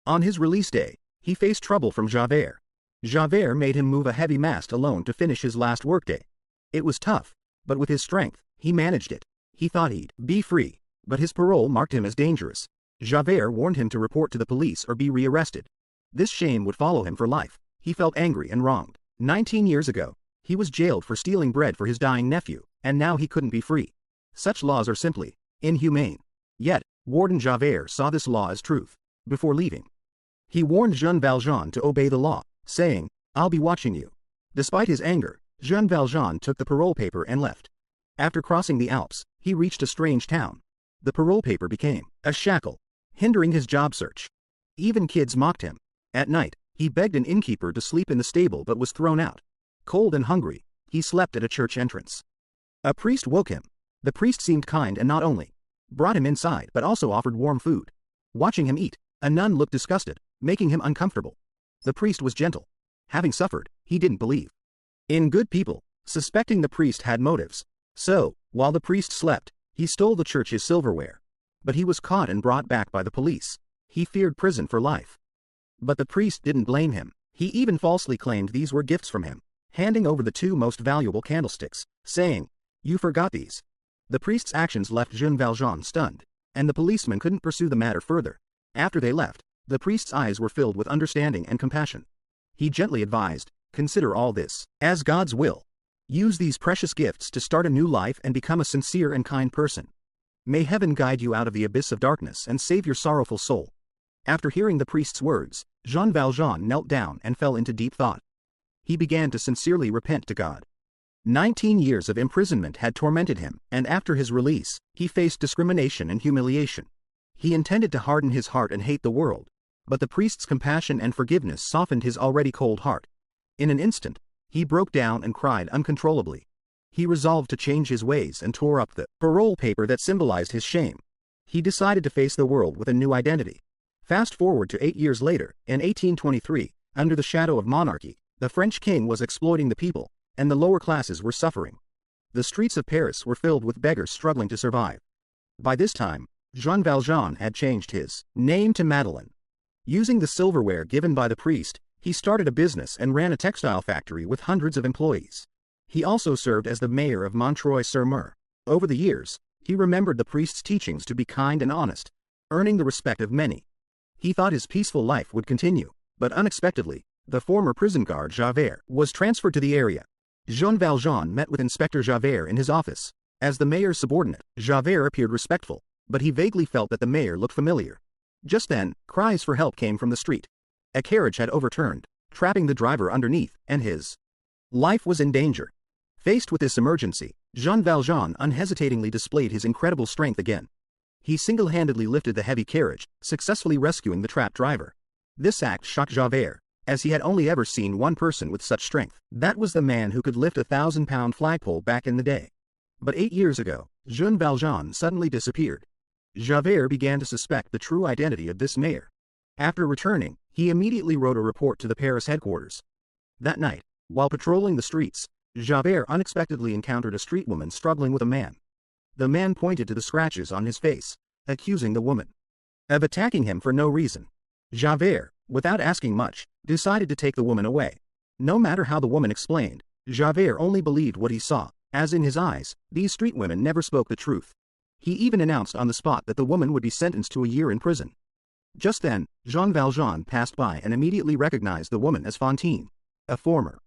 On his release day, he faced trouble from Javert. Javert made him move a heavy mast alone to finish his last workday. It was tough, but with his strength, he managed it. He thought he'd be free, but his parole marked him as dangerous. Javert warned him to report to the police or be rearrested. This shame would follow him for life. He felt angry and wronged. 19 years ago, he was jailed for stealing bread for his dying nephew, and now he couldn't be free. Such laws are simply inhumane. Yet, Warden Javert saw this law as truth. Before leaving, he warned Jean Valjean to obey the law, saying, "I'll be watching you." Despite his anger, Jean Valjean took the parole paper and left. After crossing the Alps, he reached a strange town. The parole paper became a shackle, hindering his job search. Even kids mocked him. At night, he begged an innkeeper to sleep in the stable but was thrown out. Cold and hungry, he slept at a church entrance. A priest woke him. The priest seemed kind and not only brought him inside but also offered warm food. Watching him eat, a nun looked disgusted, making him uncomfortable. The priest was gentle. Having suffered, he didn't believe in good people, suspecting the priest had motives. So, while the priest slept, he stole the church's silverware. But he was caught and brought back by the police. He feared prison for life. But the priest didn't blame him. He even falsely claimed these were gifts from him, handing over the 2 most valuable candlesticks, saying, "You forgot these." The priest's actions left Jean Valjean stunned, and the policeman couldn't pursue the matter further. After they left, the priest's eyes were filled with understanding and compassion. He gently advised, "Consider all this as God's will. Use these precious gifts to start a new life and become a sincere and kind person. May heaven guide you out of the abyss of darkness and save your sorrowful soul." After hearing the priest's words, Jean Valjean knelt down and fell into deep thought. He began to sincerely repent to God. 19 years of imprisonment had tormented him, and after his release, he faced discrimination and humiliation. He intended to harden his heart and hate the world, but the priest's compassion and forgiveness softened his already cold heart. In an instant, he broke down and cried uncontrollably. He resolved to change his ways and tore up the parole paper that symbolized his shame. He decided to face the world with a new identity. Fast forward to 8 years later, in 1823, under the shadow of monarchy, the French king was exploiting the people, and the lower classes were suffering. The streets of Paris were filled with beggars struggling to survive. By this time, Jean Valjean had changed his name to Madeleine. Using the silverware given by the priest, he started a business and ran a textile factory with hundreds of employees. He also served as the mayor of Montreuil-sur-Mer. Over the years, he remembered the priest's teachings to be kind and honest, earning the respect of many. He thought his peaceful life would continue, but unexpectedly, the former prison guard Javert was transferred to the area. Jean Valjean met with Inspector Javert in his office. As the mayor's subordinate, Javert appeared respectful, but he vaguely felt that the mayor looked familiar. Just then, cries for help came from the street. A carriage had overturned, trapping the driver underneath, and his life was in danger. Faced with this emergency, Jean Valjean unhesitatingly displayed his incredible strength again. He single-handedly lifted the heavy carriage, successfully rescuing the trapped driver. This act shocked Javert, as he had only ever seen one person with such strength. That was the man who could lift a 1,000-pound flagpole back in the day. But 8 years ago, Jean Valjean suddenly disappeared. Javert began to suspect the true identity of this mayor. After returning, he immediately wrote a report to the Paris headquarters. That night, while patrolling the streets, Javert unexpectedly encountered a street woman struggling with a man. The man pointed to the scratches on his face, accusing the woman of attacking him for no reason. Javert, without asking much, decided to take the woman away. No matter how the woman explained, Javert only believed what he saw, as in his eyes, these street women never spoke the truth. He even announced on the spot that the woman would be sentenced to a year in prison. Just then, Jean Valjean passed by and immediately recognized the woman as Fantine, a former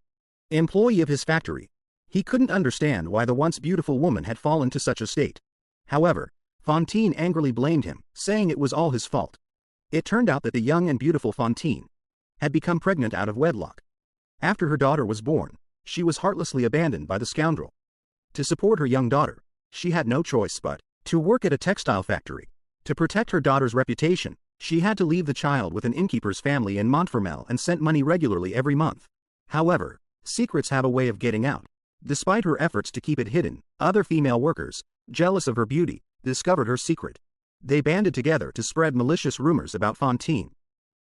employee of his factory. He couldn't understand why the once beautiful woman had fallen to such a state. However, Fantine angrily blamed him, saying it was all his fault. It turned out that the young and beautiful Fantine had become pregnant out of wedlock. After her daughter was born, she was heartlessly abandoned by the scoundrel. To support her young daughter, she had no choice but to work at a textile factory. To protect her daughter's reputation, she had to leave the child with an innkeeper's family in Montfermeil and sent money regularly every month. However, secrets have a way of getting out. Despite her efforts to keep it hidden, other female workers, jealous of her beauty, discovered her secret. They banded together to spread malicious rumors about Fantine.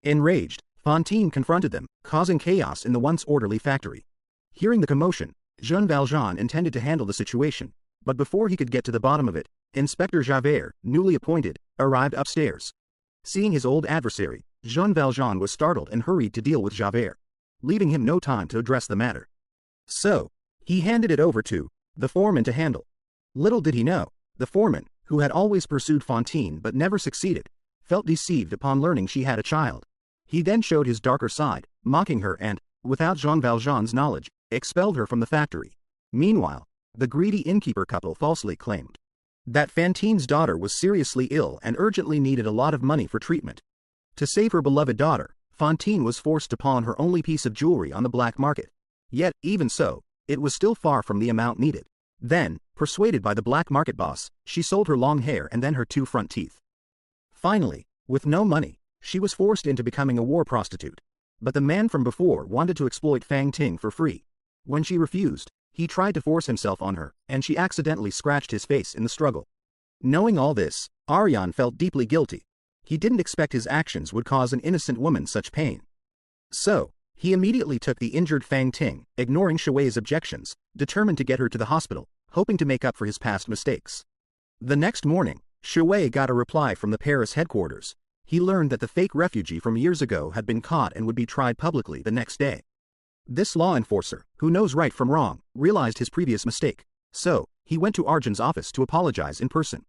Enraged, Fantine confronted them, causing chaos in the once orderly factory. Hearing the commotion, Jean Valjean intended to handle the situation, but before he could get to the bottom of it, Inspector Javert, newly appointed, arrived upstairs. Seeing his old adversary, Jean Valjean was startled and hurried to deal with Javert, leaving him no time to address the matter. So, he handed it over to the foreman to handle. Little did he know, the foreman, who had always pursued Fantine but never succeeded, felt deceived upon learning she had a child. He then showed his darker side, mocking her and, without Jean Valjean's knowledge, expelled her from the factory. Meanwhile, the greedy innkeeper couple falsely claimed that Fantine's daughter was seriously ill and urgently needed a lot of money for treatment. To save her beloved daughter, Fantine was forced to pawn her only piece of jewelry on the black market. Yet, even so, it was still far from the amount needed. Then, persuaded by the black market boss, she sold her long hair and then her 2 front teeth. Finally, with no money, she was forced into becoming a war prostitute. But the man from before wanted to exploit Fantine for free. When she refused, he tried to force himself on her, and she accidentally scratched his face in the struggle. Knowing all this, Arjan felt deeply guilty. He didn't expect his actions would cause an innocent woman such pain. So, he immediately took the injured Fantine, ignoring Chouet's objections, determined to get her to the hospital, hoping to make up for his past mistakes. The next morning, Chouet got a reply from the Paris headquarters. He learned that the fake refugee from years ago had been caught and would be tried publicly the next day. This law enforcer, who knows right from wrong, realized his previous mistake. So, he went to Arjan's office to apologize in person.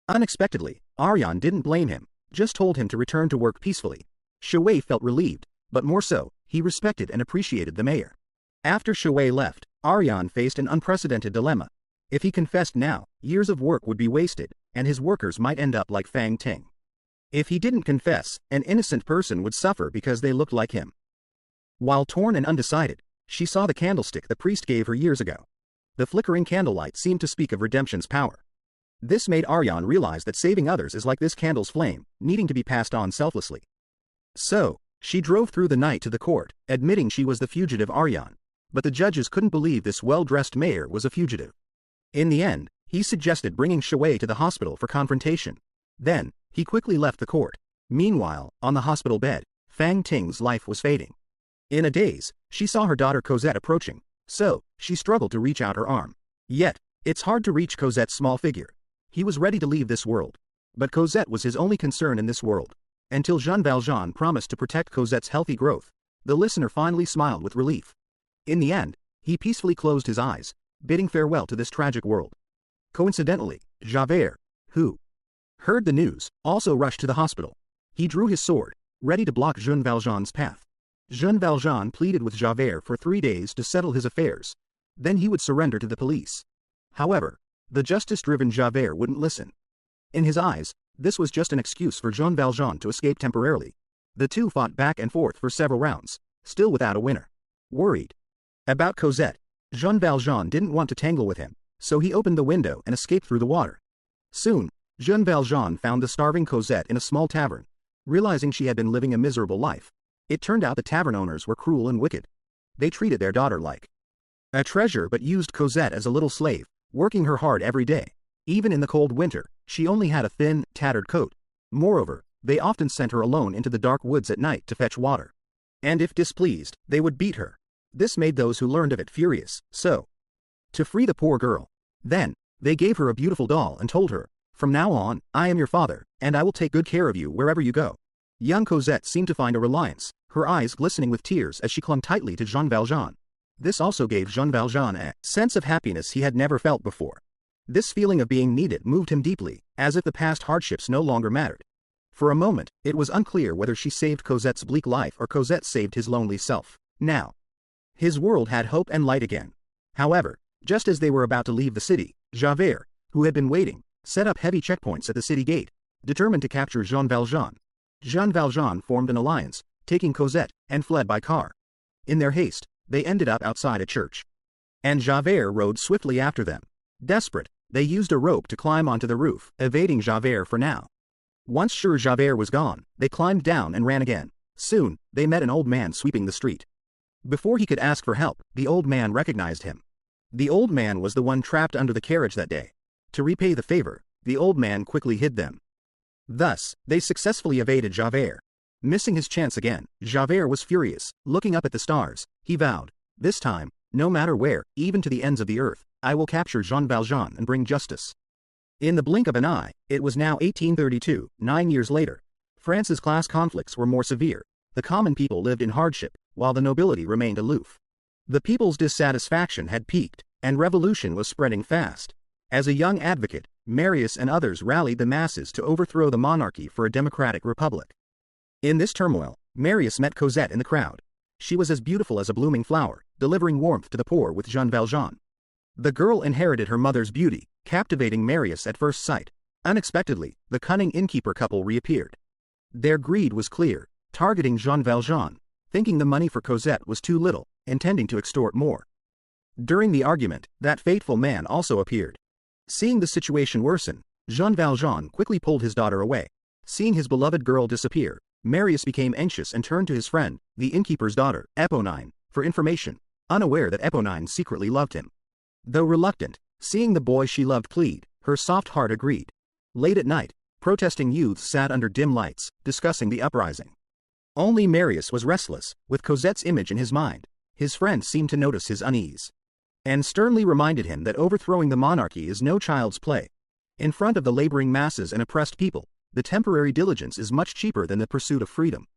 Unexpectedly, Arjan didn't blame him, just told him to return to work peacefully. Chouet felt relieved, but more so, he respected and appreciated the mayor. After Chouet left, Arjan faced an unprecedented dilemma. If he confessed now, years of work would be wasted, and his workers might end up like Fantine. If he didn't confess, an innocent person would suffer because they looked like him. While torn and undecided, she saw the candlestick the priest gave her years ago. The flickering candlelight seemed to speak of redemption's power. This made Arjan realize that saving others is like this candle's flame, needing to be passed on selflessly. So, she drove through the night to the court, admitting she was the fugitive Arjan. But the judges couldn't believe this well-dressed mayor was a fugitive. In the end, he suggested bringing Chouet to the hospital for confrontation. Then, he quickly left the court. Meanwhile, on the hospital bed, Fantine's life was fading. In a daze, she saw her daughter Cosette approaching, so, she struggled to reach out her arm. Yet, it's hard to reach Cosette's small figure. He was ready to leave this world. But Cosette was his only concern in this world. Until Jean Valjean promised to protect Cosette's healthy growth, the listener finally smiled with relief. In the end, he peacefully closed his eyes, bidding farewell to this tragic world. Coincidentally, Javert, who heard the news, also rushed to the hospital. He drew his sword, ready to block Jean Valjean's path. Jean Valjean pleaded with Javert for 3 days to settle his affairs. Then he would surrender to the police. However, the justice-driven Javert wouldn't listen. In his eyes, this was just an excuse for Jean Valjean to escape temporarily. The two fought back and forth for several rounds, still without a winner. Worried about Cosette, Jean Valjean didn't want to tangle with him, so he opened the window and escaped through the water. Soon, Jean Valjean found the starving Cosette in a small tavern. Realizing she had been living a miserable life, it turned out the tavern owners were cruel and wicked. They treated their daughter like a treasure but used Cosette as a little slave, working her hard every day. Even in the cold winter, she only had a thin, tattered coat. Moreover, they often sent her alone into the dark woods at night to fetch water. And if displeased, they would beat her. This made those who learned of it furious, so, to free the poor girl, then, they gave her a beautiful doll and told her, "From now on, I am your father, and I will take good care of you wherever you go." Young Cosette seemed to find a reliance, her eyes glistening with tears as she clung tightly to Jean Valjean. This also gave Jean Valjean a sense of happiness he had never felt before. This feeling of being needed moved him deeply, as if the past hardships no longer mattered. For a moment, it was unclear whether she saved Cosette's bleak life or Cosette saved his lonely self. Now, his world had hope and light again. However, just as they were about to leave the city, Javert, who had been waiting, set up heavy checkpoints at the city gate, determined to capture Jean Valjean. Jean Valjean formed an alliance, taking Cosette, and fled by car. In their haste, they ended up outside a church. And Javert rode swiftly after them. Desperate, they used a rope to climb onto the roof, evading Javert for now. Once sure Javert was gone, they climbed down and ran again. Soon, they met an old man sweeping the street. Before he could ask for help, the old man recognized him. The old man was the one trapped under the carriage that day. To repay the favor, the old man quickly hid them. Thus, they successfully evaded Javert. Missing his chance again, Javert was furious. Looking up at the stars, he vowed, "This time, no matter where, even to the ends of the earth, I will capture Jean Valjean and bring justice." In the blink of an eye, it was now 1832, 9 years later. France's class conflicts were more severe. The common people lived in hardship, while the nobility remained aloof. The people's dissatisfaction had peaked, and revolution was spreading fast. As a young advocate, Marius and others rallied the masses to overthrow the monarchy for a democratic republic. In this turmoil, Marius met Cosette in the crowd. She was as beautiful as a blooming flower, delivering warmth to the poor with Jean Valjean. The girl inherited her mother's beauty, captivating Marius at first sight. Unexpectedly, the cunning innkeeper couple reappeared. Their greed was clear, targeting Jean Valjean, thinking the money for Cosette was too little, intending to extort more. During the argument, that fateful man also appeared. Seeing the situation worsen, Jean Valjean quickly pulled his daughter away. Seeing his beloved girl disappear, Marius became anxious and turned to his friend, the innkeeper's daughter, Eponine, for information, unaware that Eponine secretly loved him. Though reluctant, seeing the boy she loved plead, her soft heart agreed. Late at night, protesting youths sat under dim lights, discussing the uprising. Only Marius was restless, with Cosette's image in his mind. His friend seemed to notice his unease, and sternly reminded him that overthrowing the monarchy is no child's play. In front of the laboring masses and oppressed people, the temporary diligence is much cheaper than the pursuit of freedom.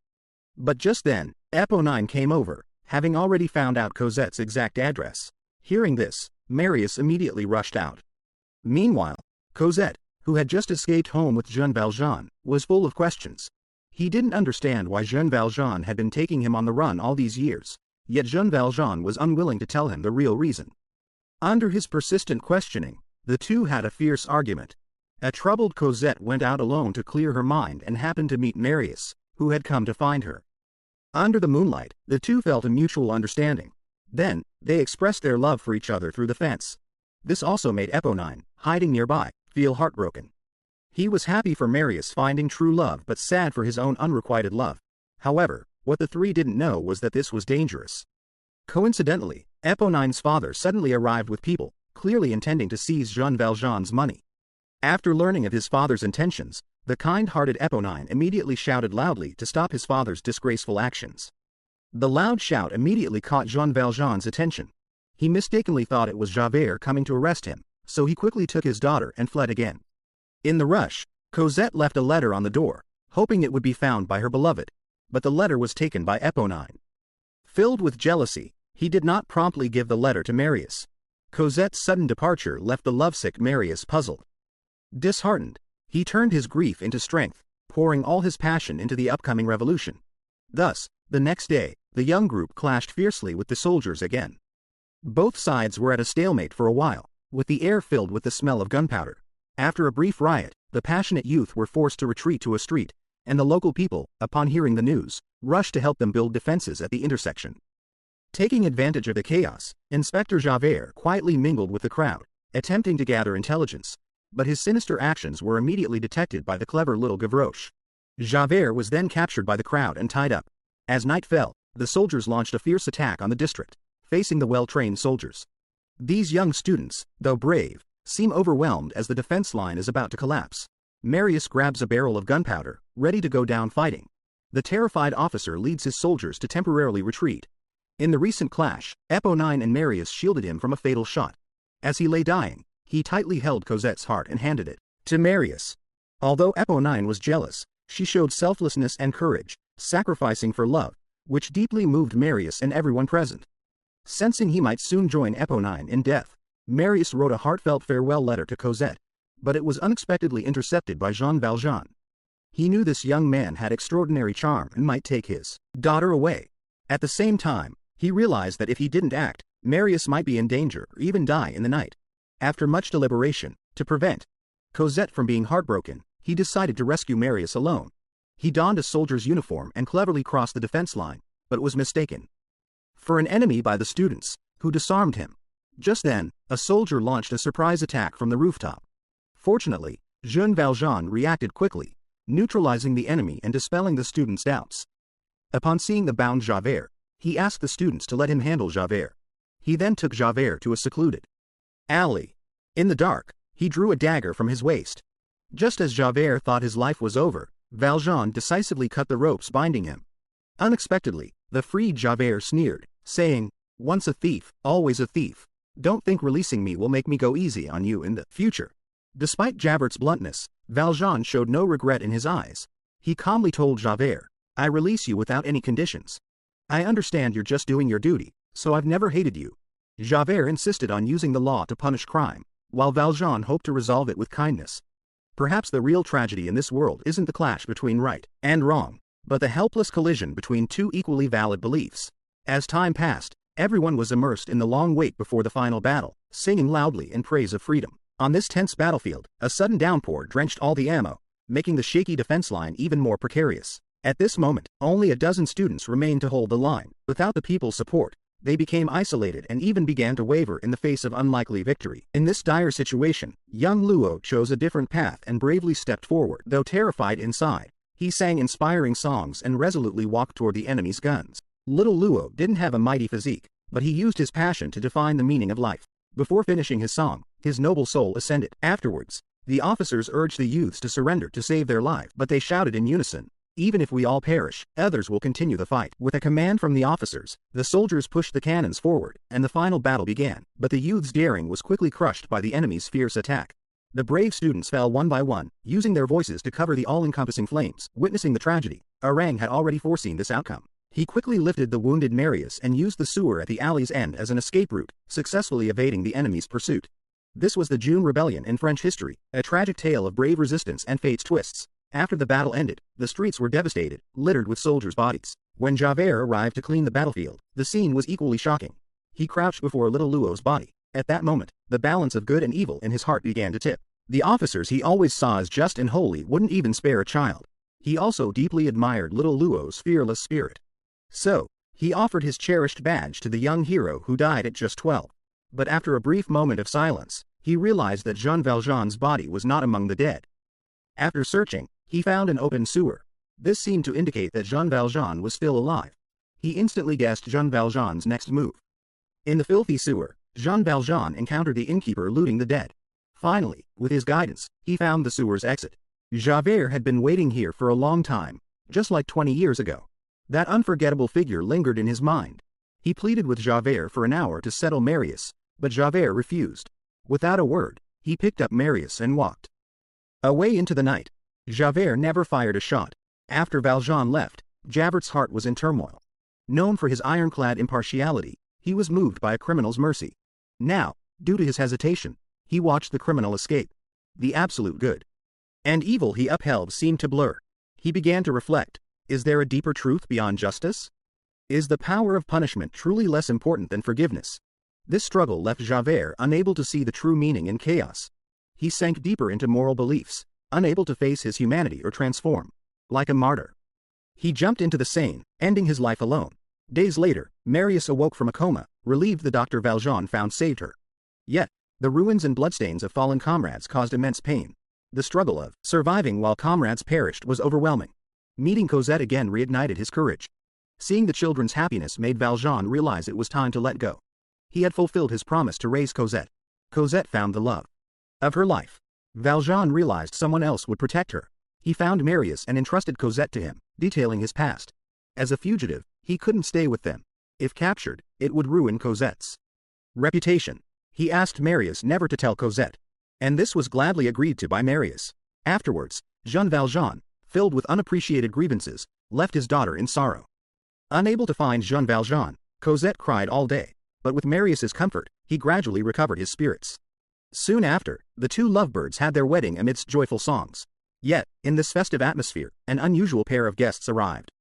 But just then, Eponine came over, having already found out Cosette's exact address. Hearing this, Marius immediately rushed out. Meanwhile, Cosette, who had just escaped home with Jean Valjean, was full of questions. He didn't understand why Jean Valjean had been taking him on the run all these years, yet Jean Valjean was unwilling to tell him the real reason. Under his persistent questioning, the two had a fierce argument. A troubled Cosette went out alone to clear her mind and happened to meet Marius, who had come to find her. Under the moonlight, the two felt a mutual understanding. Then, they expressed their love for each other through the fence. This also made Eponine, hiding nearby, feel heartbroken. He was happy for Marius finding true love but sad for his own unrequited love. However, what the three didn't know was that this was dangerous. Coincidentally, Eponine's father suddenly arrived with people, clearly intending to seize Jean Valjean's money. After learning of his father's intentions, the kind-hearted Eponine immediately shouted loudly to stop his father's disgraceful actions. The loud shout immediately caught Jean Valjean's attention. He mistakenly thought it was Javert coming to arrest him, so he quickly took his daughter and fled again. In the rush, Cosette left a letter on the door, hoping it would be found by her beloved, but the letter was taken by Eponine. Filled with jealousy, he did not promptly give the letter to Marius. Cosette's sudden departure left the lovesick Marius puzzled. Disheartened, he turned his grief into strength, pouring all his passion into the upcoming revolution. Thus, the next day, the young group clashed fiercely with the soldiers again. Both sides were at a stalemate for a while, with the air filled with the smell of gunpowder. After a brief riot, the passionate youth were forced to retreat to a street, and the local people, upon hearing the news, rushed to help them build defenses at the intersection. Taking advantage of the chaos, Inspector Javert quietly mingled with the crowd, attempting to gather intelligence, but his sinister actions were immediately detected by the clever little Gavroche. Javert was then captured by the crowd and tied up. As night fell, the soldiers launched a fierce attack on the district, facing the well-trained soldiers. These young students, though brave, seem overwhelmed as the defense line is about to collapse. Marius grabs a barrel of gunpowder, ready to go down fighting. The terrified officer leads his soldiers to temporarily retreat. In the recent clash, Eponine and Marius shielded him from a fatal shot. As he lay dying, he tightly held Cosette's heart and handed it to Marius. Although Eponine was jealous, she showed selflessness and courage, sacrificing for love, which deeply moved Marius and everyone present. Sensing he might soon join Eponine in death, Marius wrote a heartfelt farewell letter to Cosette, but it was unexpectedly intercepted by Jean Valjean. He knew this young man had extraordinary charm and might take his daughter away. At the same time, he realized that if he didn't act, Marius might be in danger or even die in the night. After much deliberation, to prevent Cosette from being heartbroken, he decided to rescue Marius alone. He donned a soldier's uniform and cleverly crossed the defense line, but was mistaken for an enemy by the students, who disarmed him. Just then, a soldier launched a surprise attack from the rooftop. Fortunately, Jean Valjean reacted quickly, neutralizing the enemy and dispelling the students' doubts. Upon seeing the bound Javert, he asked the students to let him handle Javert. He then took Javert to a secluded alley. In the dark, he drew a dagger from his waist. Just as Javert thought his life was over, Valjean decisively cut the ropes binding him. Unexpectedly, the freed Javert sneered, saying, "Once a thief, always a thief. Don't think releasing me will make me go easy on you in the future." Despite Javert's bluntness, Valjean showed no regret in his eyes. He calmly told Javert, "I release you without any conditions. I understand you're just doing your duty, so I've never hated you." Javert insisted on using the law to punish crime, while Valjean hoped to resolve it with kindness. Perhaps the real tragedy in this world isn't the clash between right and wrong, but the helpless collision between two equally valid beliefs. As time passed, everyone was immersed in the long wait before the final battle, singing loudly in praise of freedom. On this tense battlefield, a sudden downpour drenched all the ammo, making the shaky defense line even more precarious. At this moment, only a dozen students remained to hold the line. Without the people's support, they became isolated and even began to waver in the face of unlikely victory. In this dire situation, young Luo chose a different path and bravely stepped forward. Though terrified inside, he sang inspiring songs and resolutely walked toward the enemy's guns. Little Luo didn't have a mighty physique, but he used his passion to define the meaning of life. Before finishing his song, his noble soul ascended. Afterwards, the officers urged the youths to surrender to save their lives, but they shouted in unison, "Even if we all perish, others will continue the fight." With a command from the officers, the soldiers pushed the cannons forward, and the final battle began. But the youth's daring was quickly crushed by the enemy's fierce attack. The brave students fell one by one, using their voices to cover the all-encompassing flames. Witnessing the tragedy, Orang had already foreseen this outcome. He quickly lifted the wounded Marius and used the sewer at the alley's end as an escape route, successfully evading the enemy's pursuit. This was the June Rebellion in French history, a tragic tale of brave resistance and fate's twists. After the battle ended, the streets were devastated, littered with soldiers' bodies. When Javert arrived to clean the battlefield, the scene was equally shocking. He crouched before little Luo's body. At that moment, the balance of good and evil in his heart began to tip. The officers he always saw as just and holy wouldn't even spare a child. He also deeply admired little Luo's fearless spirit. So, he offered his cherished badge to the young hero who died at just 12. But after a brief moment of silence, he realized that Jean Valjean's body was not among the dead. After searching, he found an open sewer. This seemed to indicate that Jean Valjean was still alive. He instantly guessed Jean Valjean's next move. In the filthy sewer, Jean Valjean encountered the innkeeper looting the dead. Finally, with his guidance, he found the sewer's exit. Javert had been waiting here for a long time, just like 20 years ago. That unforgettable figure lingered in his mind. He pleaded with Javert for an hour to settle Marius, but Javert refused. Without a word, he picked up Marius and walked away into the night. Javert never fired a shot. After Valjean left, Javert's heart was in turmoil. Known for his ironclad impartiality, he was moved by a criminal's mercy. Now, due to his hesitation, he watched the criminal escape. The absolute good and evil he upheld seemed to blur. He began to reflect. Is there a deeper truth beyond justice? Is the power of punishment truly less important than forgiveness? This struggle left Javert unable to see the true meaning in chaos. He sank deeper into moral beliefs, unable to face his humanity or transform. Like a martyr, he jumped into the Seine, ending his life alone. Days later, Marius awoke from a coma, relieved the Dr. Valjean found saved her. Yet, the ruins and bloodstains of fallen comrades caused immense pain. The struggle of surviving while comrades perished was overwhelming. Meeting Cosette again reignited his courage. Seeing the children's happiness made Valjean realize it was time to let go. He had fulfilled his promise to raise Cosette. Cosette found the love of her life. Valjean realized someone else would protect her. He found Marius and entrusted Cosette to him, detailing his past. As a fugitive, he couldn't stay with them. If captured, it would ruin Cosette's reputation. He asked Marius never to tell Cosette, and this was gladly agreed to by Marius. Afterwards, Jean Valjean, filled with unappreciated grievances, left his daughter in sorrow. Unable to find Jean Valjean, Cosette cried all day, but with Marius's comfort, he gradually recovered his spirits. Soon after, the two lovebirds had their wedding amidst joyful songs. Yet, in this festive atmosphere, an unusual pair of guests arrived.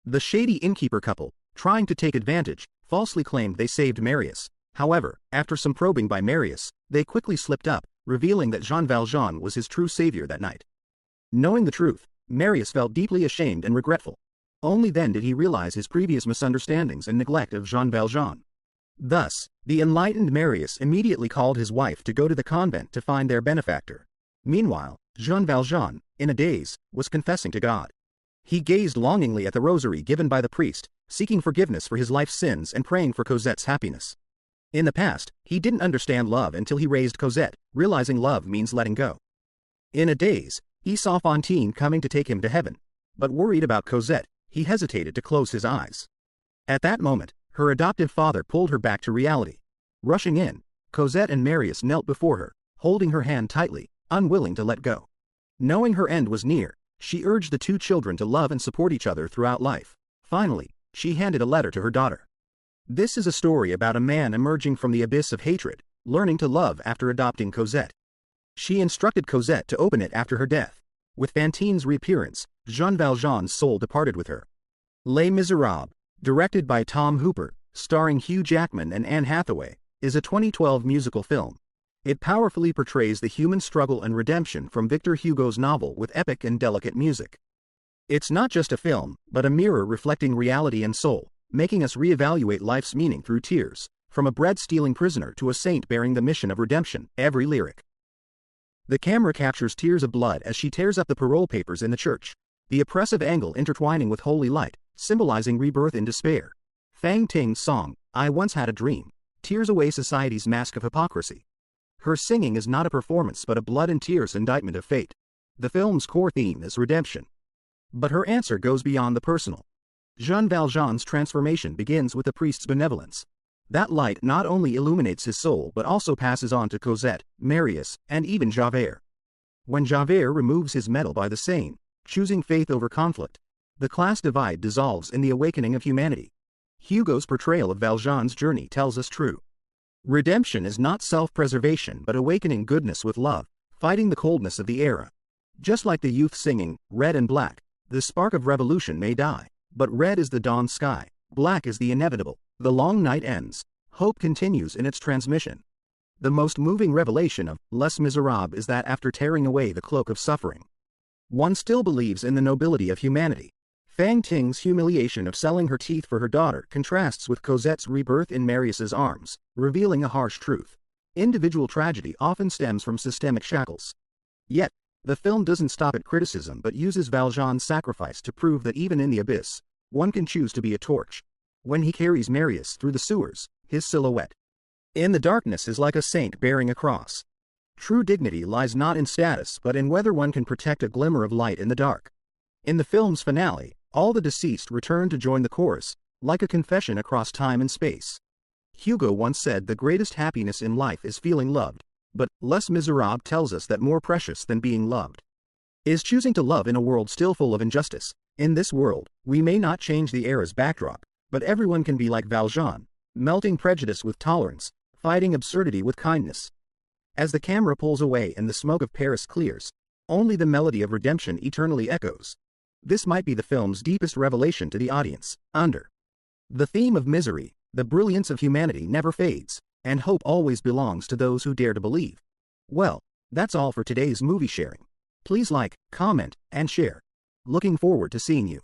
The shady innkeeper couple, trying to take advantage, falsely claimed they saved Marius. However, after some probing by Marius, they quickly slipped up, revealing that Jean Valjean was his true savior that night. Knowing the truth, Marius felt deeply ashamed and regretful. Only then did he realize his previous misunderstandings and neglect of Jean Valjean. Thus, the enlightened Marius immediately called his wife to go to the convent to find their benefactor. Meanwhile, Jean Valjean, in a daze, was confessing to God. He gazed longingly at the rosary given by the priest, seeking forgiveness for his life's sins and praying for Cosette's happiness. In the past, he didn't understand love until he raised Cosette, realizing love means letting go. In a daze, he saw Fantine coming to take him to heaven, but worried about Cosette, he hesitated to close his eyes. At that moment, her adoptive father pulled her back to reality. Rushing in, Cosette and Marius knelt before her, holding her hand tightly, unwilling to let go. Knowing her end was near, She urged the two children to love and support each other throughout life. Finally, she handed a letter to her daughter. This is a story about a man emerging from the abyss of hatred, learning to love after adopting Cosette. She instructed Cosette to open it after her death. With Fantine's reappearance, Jean Valjean's soul departed with her. Les Misérables, directed by Tom Hooper, starring Hugh Jackman and Anne Hathaway, is a 2012 musical film. It powerfully portrays the human struggle and redemption from Victor Hugo's novel with epic and delicate music. It's not just a film, but a mirror reflecting reality and soul, making us reevaluate life's meaning through tears, from a bread-stealing prisoner to a saint bearing the mission of redemption. Every lyric. The camera captures tears of blood as she tears up the parole papers in the church, the oppressive angle intertwining with holy light, symbolizing rebirth in despair. Fantine's song, I Once Had a Dream, tears away society's mask of hypocrisy. Her singing is not a performance but a blood and tears indictment of fate. The film's core theme is redemption. But her answer goes beyond the personal. Jean Valjean's transformation begins with the priest's benevolence. That light not only illuminates his soul but also passes on to Cosette, Marius, and even Javert. When Javert removes his medal by the Seine, choosing faith over conflict, the class divide dissolves in the awakening of humanity. Hugo's portrayal of Valjean's journey tells us true. Redemption is not self-preservation but awakening goodness with love, fighting the coldness of the era. Just like the youth singing, red and black, the spark of revolution may die, but red is the dawn sky, black is the inevitable. The long night ends. Hope continues in its transmission. The most moving revelation of Les Misérables is that after tearing away the cloak of suffering, one still believes in the nobility of humanity. Fantine's humiliation of selling her teeth for her daughter contrasts with Cosette's rebirth in Marius's arms, revealing a harsh truth. Individual tragedy often stems from systemic shackles. Yet, the film doesn't stop at criticism but uses Valjean's sacrifice to prove that even in the abyss, one can choose to be a torch. When he carries Marius through the sewers, his silhouette in the darkness is like a saint bearing a cross. True dignity lies not in status but in whether one can protect a glimmer of light in the dark. In the film's finale, all the deceased return to join the chorus, like a confession across time and space. Hugo once said the greatest happiness in life is feeling loved, but Les Misérables tells us that more precious than being loved is choosing to love in a world still full of injustice. In this world, we may not change the era's backdrop, but everyone can be like Valjean, melting prejudice with tolerance, fighting absurdity with kindness. As the camera pulls away and the smoke of Paris clears, only the melody of redemption eternally echoes. This might be the film's deepest revelation to the audience. Under the theme of misery, the brilliance of humanity never fades, and hope always belongs to those who dare to believe. Well, that's all for today's movie sharing. Please like, comment, and share. Looking forward to seeing you.